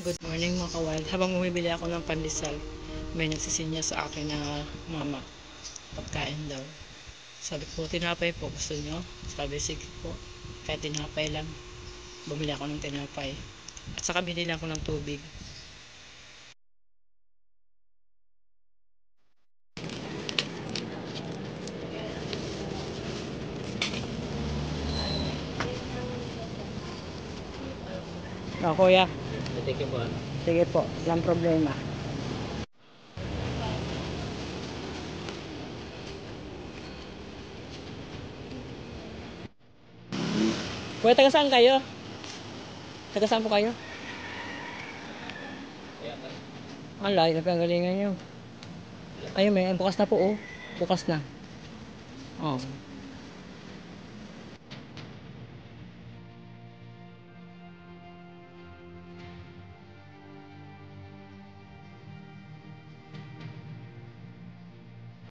Good morning mga kawild. Habang bumibili ako ng pandesal, may nagsisinya sa akin na mama, pagkain daw. Sabi ko, tinapay po gusto nyo? Sabi, sige po. Kaya tinapay lang. Bumili ako ng tinapay. At saka binili ako ng tubig. Kuya. Sige po. Sige po, walang problema. Kuya, taga saan kayo? Taga saan po kayo? Ang layo na pinanggalingan nyo. Ayun, may bukas na po, oh. Bukas na. Oh.